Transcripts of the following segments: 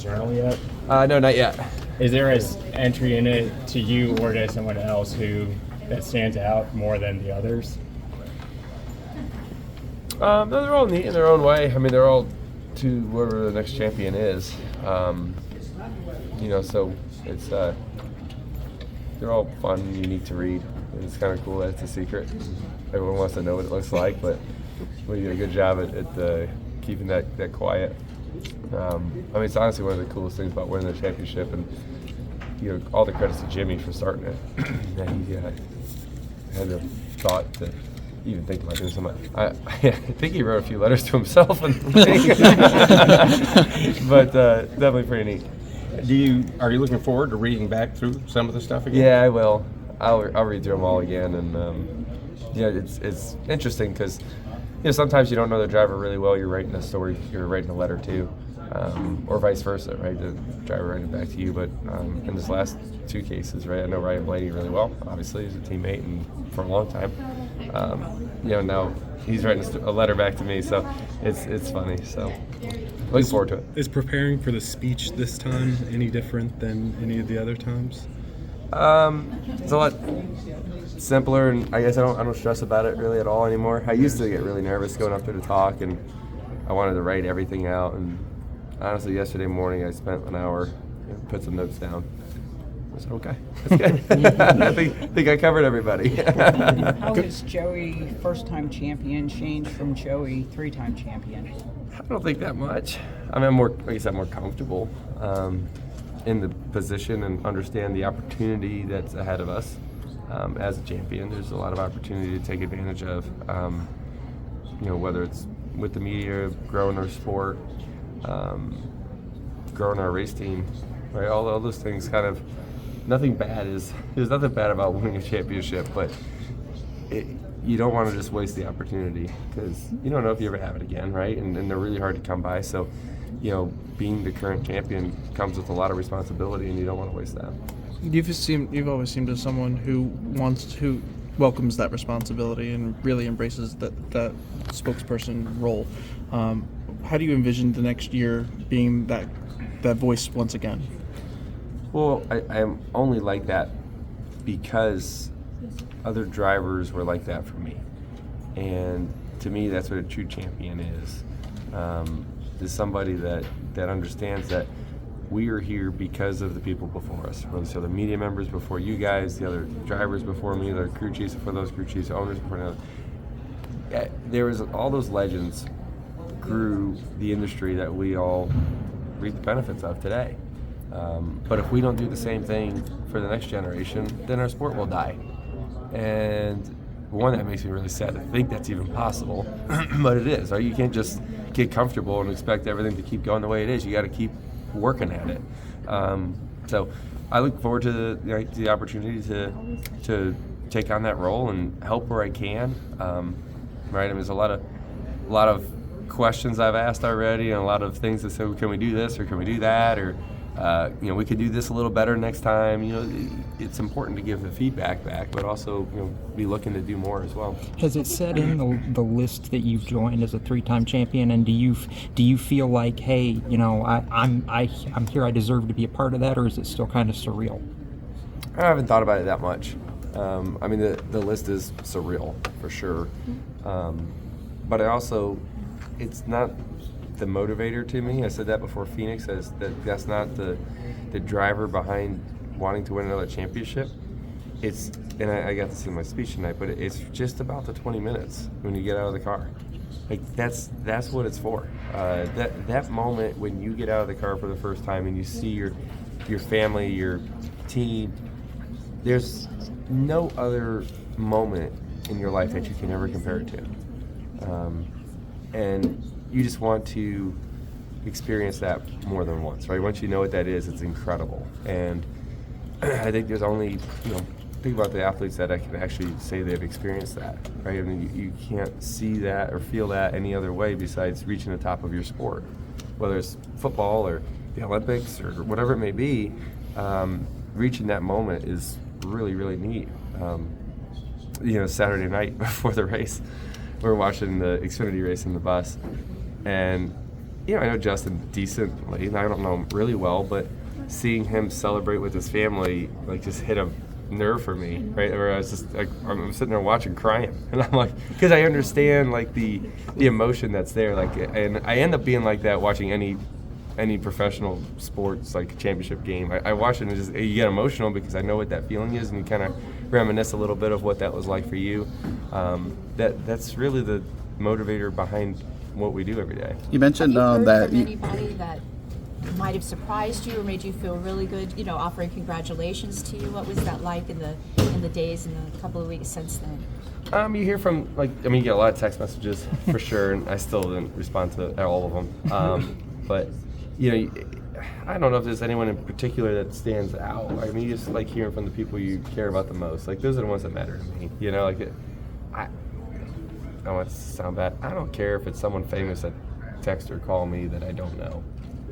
journal yet? No, not yet. Is there an entry in it to you or to someone else that stands out more than the others? No, they're all neat in their own way. I mean, they're all to whoever the next champion is. So it's they're all fun and unique to read. And it's kind of cool that it's a secret. Everyone wants to know what it looks like, but we did a good job at keeping that quiet. It's honestly one of the coolest things about winning the championship, and all the credits to Jimmy for starting it. He had the thought to even think about doing something. I think he wrote a few letters to himself, but definitely pretty neat. Are you looking forward to reading back through some of the stuff again? Yeah, I will. I'll read through them all again, and it's interesting because sometimes you don't know the driver really well. You're writing a story, you're writing a letter too, or vice versa, right? The driver writing it back to you. But in this last two cases, right, I know Ryan Blaney really well. Obviously, he's a teammate and for a long time. Now he's writing a letter back to me, so it's funny. So looking forward to it. Is preparing for the speech this time any different than any of the other times? It's a lot simpler, and I guess I don't stress about it really at all anymore. I used to get really nervous going up there to talk, and I wanted to write everything out. And honestly, yesterday morning I spent an hour and put some notes down. I said, okay, that's good. I think I covered everybody. How has Joey, first-time champion, changed from Joey, three-time champion? I don't think that much. I'm more comfortable in the position and understand the opportunity that's ahead of us as a champion. There's a lot of opportunity to take advantage of, whether it's with the media, growing our sport, growing our race team, right? All those things kind of, there's nothing bad about winning a championship, but you don't want to just waste the opportunity because you don't know if you ever have it again, right? And they're really hard to come by. So, being the current champion comes with a lot of responsibility, and you don't want to waste that. You've always seemed as someone who welcomes that responsibility and really embraces that spokesperson role. How do you envision the next year being that voice once again? Well, I am only like that because other drivers were like that for me, and to me, that's what a true champion is. Is somebody that understands that we are here because of the people before us, whether it's the other media members before you guys, the other drivers before me, the other crew chiefs before those crew chiefs, owners before another. There was all those legends grew the industry that we all reap the benefits of today. But if we don't do the same thing for the next generation, then our sport will die. And one, that makes me really sad to think that's even possible, but it is. Right? You can't just get comfortable and expect everything to keep going the way it is. You got to keep working at it. So I look forward to the opportunity to take on that role and help where I can. Right? There's a lot of questions I've asked already, and a lot of things that say, can we do this or can we do that, or we could do this a little better next time. It's important to give the feedback back, but also be looking to do more as well. Has it said in the list that you've joined as a three-time champion, and do you feel like, hey, I'm here, I deserve to be a part of that, or is it still kind of surreal? I haven't thought about it that much. The list is surreal for sure, but it's not the motivator to me. I said that before Phoenix. That's not the driver behind wanting to win another championship. And I got this in my speech tonight, but it's just about the 20 minutes when you get out of the car. Like that's what it's for. That moment when you get out of the car for the first time and you see your family, your team. There's no other moment in your life that you can ever compare it to. And you just want to experience that more than once, right? Once you know what that is, it's incredible. And I think there's only, think about the athletes that I can actually say they've experienced that, right? I mean, you can't see that or feel that any other way besides reaching the top of your sport, whether it's football or the Olympics or whatever it may be. Reaching that moment is really, really neat. Saturday night before the race, we were watching the Xfinity race in the bus, and you know, I know Justin decently, and I don't know him really well, but seeing him celebrate with his family, like, just hit a nerve for me, right? Where I was just like, I'm sitting there watching, crying, and I'm like, because I understand like the emotion that's there, like, and I end up being like that watching any professional sports like championship game. I watch it and just you get emotional because I know what that feeling is, and you kind of reminisce a little bit of what that was like for you. That's really the motivator behind what we do every day. You mentioned Have you heard that from anybody that might have surprised you or made you feel really good, you know, offering congratulations to you? What was that like in the days and the couple of weeks since then? You hear from, like, I mean, you get a lot of text messages for sure, and I still didn't respond to all of them. But, you know, I don't know if there's anyone in particular that stands out. I mean, you just like hearing from the people you care about the most. Like, those are the ones that matter to me. You know, like, I don't want it to sound bad. I don't care if it's someone famous that text or call me that I don't know.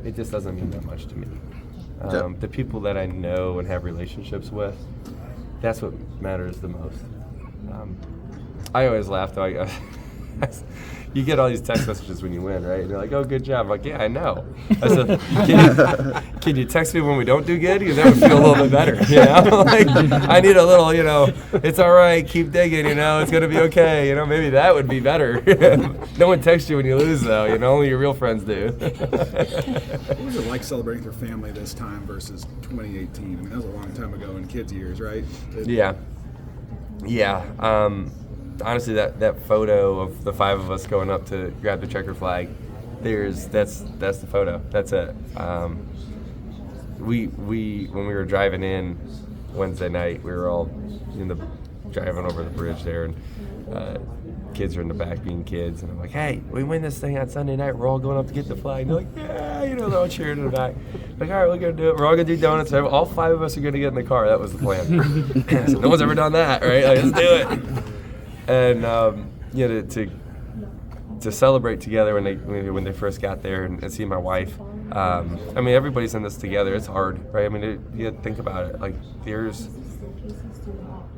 It just doesn't mean that much to me. The people that I know and have relationships with, that's what matters the most. I always laugh though. You get all these text messages when you win, right? And they're like, "Oh, good job." I'm like, "Yeah, I know." I said, can you text me when we don't do good? Because that would feel a little bit better, you know? Like, I need a little, you know, it's all right, keep digging, you know, it's gonna be okay, you know. Maybe that would be better. No one texts you when you lose, though. You know, only your real friends do. What was it like celebrating with your family this time versus 2018? I mean, that was a long time ago in kids' years, right? Yeah. Honestly, that photo of the five of us going up to grab the checker flag, that's the photo. That's it. We when we were driving in Wednesday night, we were all driving over the bridge there, and kids are in the back being kids, and I'm like, "Hey, we win this thing on Sunday night. We're all going up to get the flag." And they're like, "Yeah," you know, they're all cheering in the back. Like, "All right, we're gonna do it. We're all gonna do donuts. All five of us are gonna get in the car." That was the plan. So no one's ever done that, right? Like, let's do it. And to celebrate together when they first got there and see my wife. I mean, everybody's in this together. It's hard, right? I mean, you think about it. Like, there's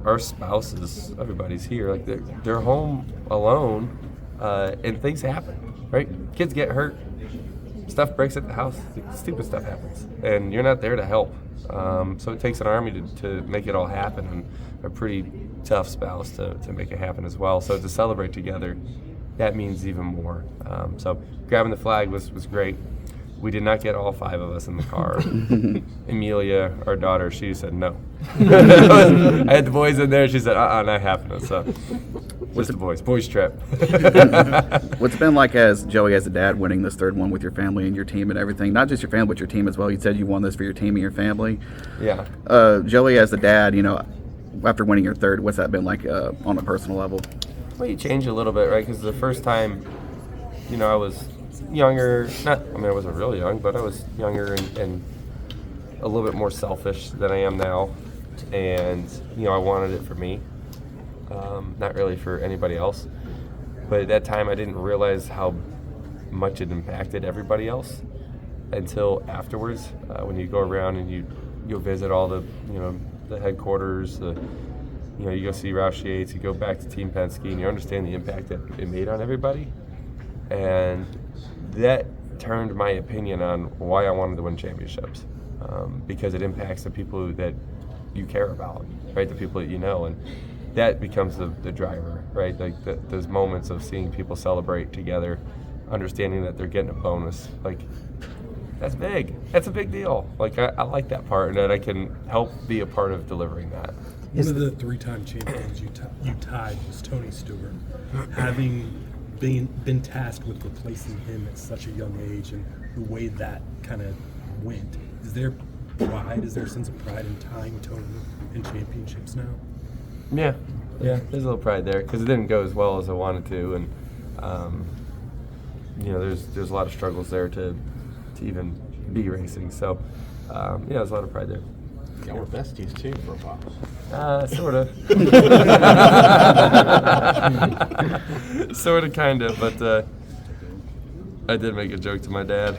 our spouses. Everybody's here. Like, they're home alone, and things happen, right? Kids get hurt. Stuff breaks at the house. Stupid stuff happens, and you're not there to help. So it takes an army to make it all happen, and a pretty tough spouse to make it happen as well. So to celebrate together, that means even more. So grabbing the flag was great. We did not get all five of us in the car. Amelia, our daughter, she said no. I had the boys in there. She said, not happening. So just the boys trip. What's it been like as Joey, as a dad, winning this third one with your family and your team and everything? Not just your family, but your team as well. You said you won this for your team and your family. Yeah. Joey, as the dad, you know, after winning your third, what's that been like on a personal level? Well, you change a little bit, right? Because the first time, you know, I was younger. I wasn't really young, but I was younger and a little bit more selfish than I am now. And, you know, I wanted it for me, not really for anybody else. But at that time, I didn't realize how much it impacted everybody else until afterwards, when you go around and you visit all the, you know, the headquarters, you go see Roush Yates, you go back to Team Penske, and you understand the impact that it made on everybody. And that turned my opinion on why I wanted to win championships, because it impacts the people that you care about, right? The people that you know, and that becomes the driver, right? Like those moments of seeing people celebrate together, understanding that they're getting a bonus, like that's big. That's a big deal. Like I like that part, and that I can help be a part of delivering that. One of the three-time champions you tied was Tony Stewart. Having been tasked with replacing him at such a young age, and the way that kind of went, is there pride? Is there a sense of pride in tying Tony in championships now? Yeah, there's a little pride there because it didn't go as well as I wanted to, and there's a lot of struggles there to even be racing. So there's a lot of pride there. Y'all were besties too for a while. Sort of. Sort of, kind of, but I did make a joke to my dad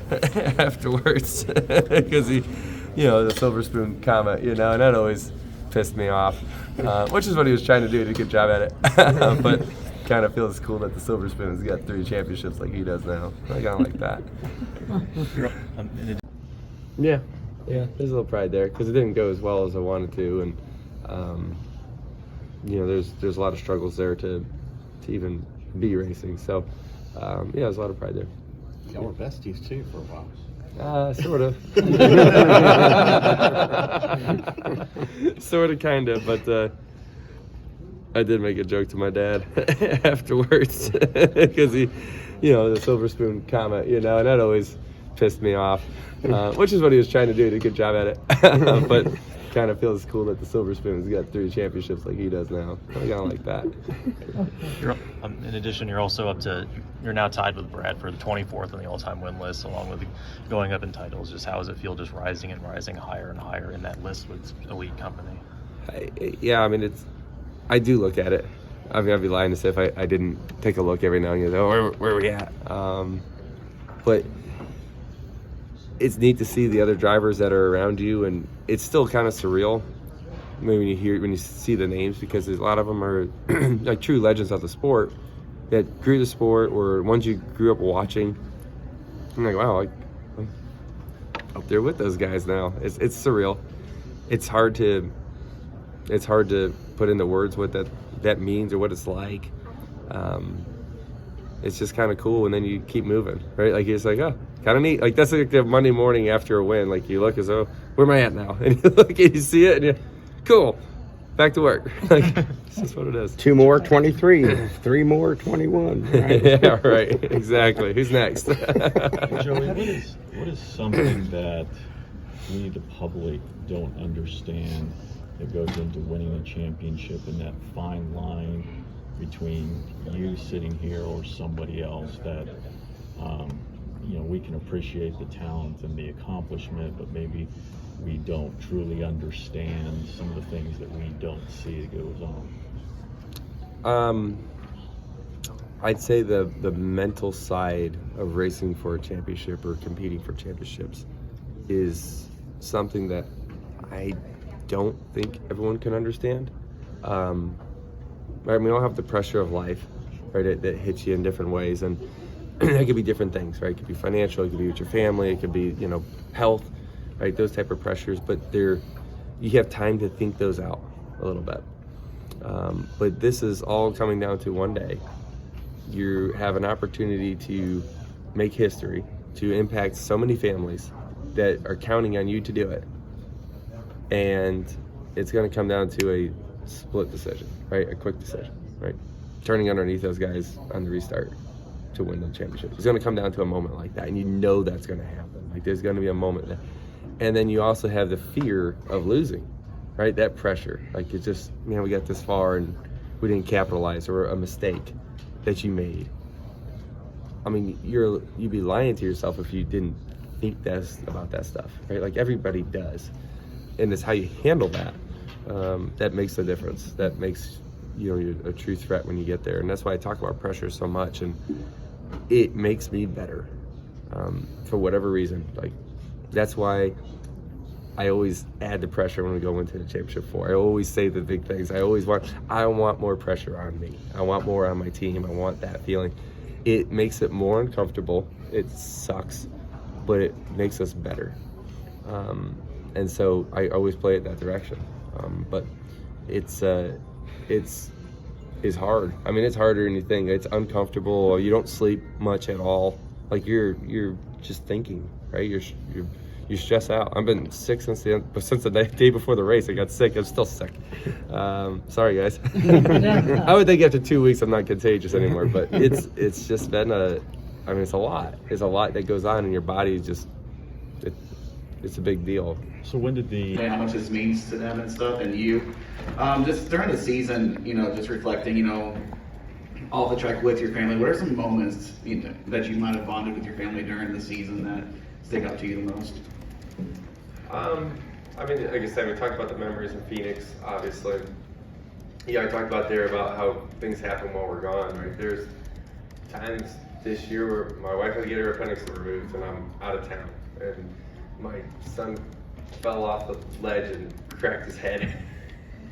afterwards because he, the silver spoon comment, and that always pissed me off, which is what he was trying to do, to get a job at it. But kind of feels cool that the Silver Spoon's got 3 championships like he does now. I kind of like that. Yeah, there's a little pride there because it didn't go as well as I wanted to, and there's a lot of struggles there to even be racing. So there's a lot of pride there. Y'all were besties too for a while. Sort of. Sort of, kind of, but I did make a joke to my dad afterwards because he, the Silver Spoon comment, and that always pissed me off, which is what he was trying to do. Did a good job at it, but kind of feels cool that the Silver Spoon's got 3 championships like he does now. I kind of like that. In addition, you're now tied with Brad for the 24th on the all-time win list, along with going up in titles. Just how does it feel just rising and rising higher and higher in that list with elite company? I do look at it. I'd be lying to say if I didn't take a look every now and then, where are we at? But it's neat to see the other drivers that are around you, and it's still kind of surreal when you see the names, because a lot of them are like true legends of the sport that grew the sport or ones you grew up watching. I'm like, wow, I'm up there with those guys now. It's surreal. It's hard to put into words what that means or what it's like. It's just kind of cool, and then you keep moving, right? Like it's like, oh, kind of neat. Like that's like the Monday morning after a win. Like you look as though, where am I at now? And you look and you see it, and you, cool, back to work. Like that's just what it is. 2 more 23, 3 more 21. Right? Yeah, right. Exactly. Who's next? Joey, what is something that we, the public, don't understand that goes into winning a championship, and that fine line between you sitting here or somebody else that we can appreciate the talent and the accomplishment, but maybe we don't truly understand some of the things that we don't see that goes on? I'd say the mental side of racing for a championship or competing for championships is something that I don't think everyone can understand. Right, we all have the pressure of life, right? That hits you in different ways, and it could be different things, right? It could be financial, it could be with your family, it could be health, right? Those type of pressures, but you have time to think those out a little bit. But this is all coming down to one day. You have an opportunity to make history, to impact so many families that are counting on you to do it, and it's going to come down to a split decision, right? A quick decision, right? Turning underneath those guys on the restart to win the championship. It's going to come down to a moment like that, and that's going to happen. Like there's going to be a moment that, and then you also have the fear of losing, right? That pressure, like it's just, we got this far and we didn't capitalize, or a mistake that you made. I mean, you'd be lying to yourself if you didn't think about that stuff, right? Like everybody does, and it's how you handle that that makes the difference. That makes you a true threat when you get there, and that's why I talk about pressure so much, and it makes me better for whatever reason. Like that's why I always add the pressure when we go into the championship 4. I always say the big things. I want more pressure on me. I want more on my team. I want that feeling. It makes it more uncomfortable. It sucks, but it makes us better. And so I always play it that direction. But it's hard. I mean, it's harder than you think. It's uncomfortable. You don't sleep much at all. Like you're just thinking, right? You stress out. I've been sick since the day before the race. I got sick. I'm still sick. Sorry, guys. I would think after 2 weeks I'm not contagious anymore. But it's just been it's a lot. There's a lot that goes on in your body. It's a big deal. So when did how much this means to them and stuff, and you just during the season, just reflecting, all the track with your family. What are some moments that you might have bonded with your family during the season that stick out to you the most? I mean, like I said, we talked about the memories in Phoenix, obviously. Yeah, I talked about how things happen while we're gone, right? There's times this year where my wife had to get her appendix removed and I'm out of town. And my son fell off the ledge and cracked his head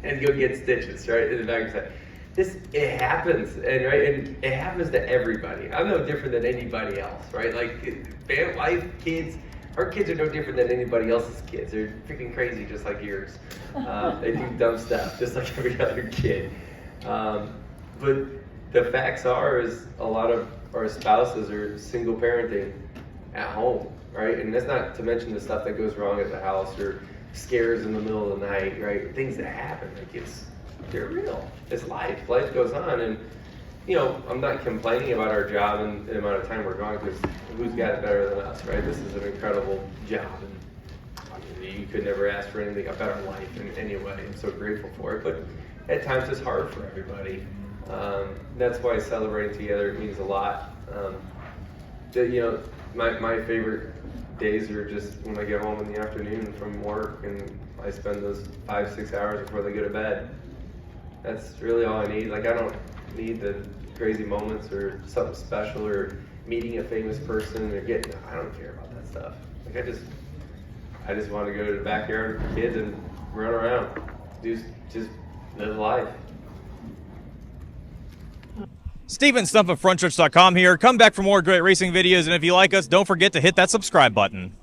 and go get stitches, right, in the back of his head. it happens, and it happens to everybody. I'm no different than anybody else, right? Like life, kids. Our kids are no different than anybody else's kids. They're freaking crazy just like yours. They do dumb stuff just like every other kid. But the facts are is a lot of our spouses are single parenting at home, right? And that's not to mention the stuff that goes wrong at the house or scares in the middle of the night, right? Things that happen, like they're real. It's life. Life goes on, and I'm not complaining about our job and the amount of time we're gone, because who's got it better than us, right? This is an incredible job, and you could never ask for anything, a better life in any way. I'm so grateful for it, but at times it's hard for everybody. That's why celebrating together means a lot. My favorite days are just when I get home in the afternoon from work and I spend those 5-6 hours before they go to bed. That's really all I need. Like, I don't need the crazy moments or something special or meeting a famous person or I don't care about that stuff. Like, I just want to go to the backyard with the kids and run around, just live life. Steven Stumpf of Frontstretch.com here. Come back for more great racing videos, and if you like us, don't forget to hit that subscribe button.